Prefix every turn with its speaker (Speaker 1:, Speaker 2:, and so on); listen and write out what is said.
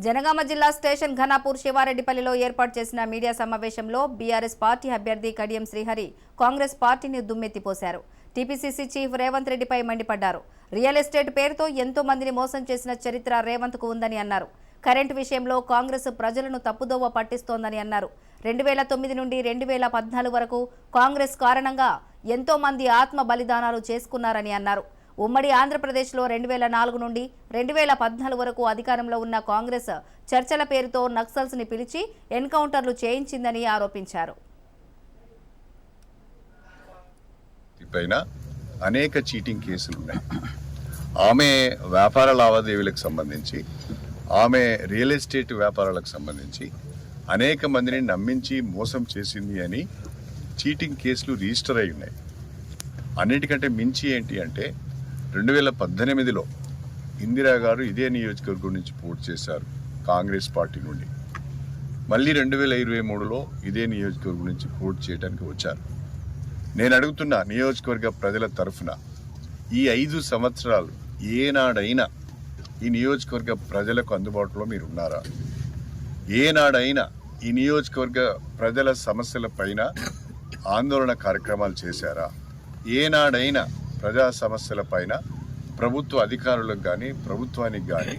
Speaker 1: జనగామ జిల్లా స్టేషన్ ఘనాపూర్ శివారెడ్డిపల్లిలో ఏర్పాటు చేసిన మీడియా సమావేశంలో బీఆర్ఎస్ పార్టీ అభ్యర్థి కడియం శ్రీహరి కాంగ్రెస్ పార్టీని దుమ్మెత్తిపోశారు. టీపీసీసీ చీఫ్ రేవంత్ రెడ్డిపై మండిపడ్డారు. రియల్ ఎస్టేట్ పేరుతో ఎంతో మందిని మోసం చేసిన చరిత్ర రేవంత్కు ఉందని అన్నారు. కరెంటు విషయంలో కాంగ్రెస్ ప్రజలను తప్పుదోవ పట్టిస్తోందని అన్నారు. 2009 నుండి 2014 వరకు కాంగ్రెస్ కారణంగా ఎంతో మంది ఆత్మ బలిదానాలు చేసుకున్నారని అన్నారు. ఉమ్మడి ఆంధ్రప్రదేశ్లో 2004 నుండి 2014 వరకు అధికారంలో ఉన్న కాంగ్రెస్ చర్చల పేరుతో నక్సల్స్ ని పిలిచి ఎన్కౌంటర్లు చేయించిందని ఆరోపించారు.
Speaker 2: అనేక చీటింగ్ కేసులు ఉన్నాయి. ఆమె వ్యాపార లావాదేవీలకు సంబంధించి, ఆమె రియల్ ఎస్టేట్ వ్యాపారాలకు సంబంధించి అనేక మందిని నమ్మించి మోసం చేసింది అని చీటింగ్ కేసులు రిజిస్టర్ అయి ఉన్నాయి. అన్నిటికంటే మించి ఏంటి అంటే 2018లో ఇందిరా గారు ఇదే నియోజకవర్గం నుంచి పోటీ చేశారు కాంగ్రెస్ పార్టీ నుండి. మళ్ళీ 2023లో ఇదే నియోజకవర్గం నుంచి పోటీ చేయడానికి వచ్చారు. నేను అడుగుతున్న నియోజకవర్గ ప్రజల తరఫున ఈ 5 సంవత్సరాలు ఏనాడైనా ఈ నియోజకవర్గ ప్రజలకు అందుబాటులో మీరు ఉన్నారా? ఏనాడైనా ఈ నియోజకవర్గ ప్రజల సమస్యల పైన ఆందోళన కార్యక్రమాలు చేశారా? ఏనాడైనా ప్రజా సమస్యల పైన ప్రభుత్వ అధికారులకు కానీ ప్రభుత్వానికి కానీ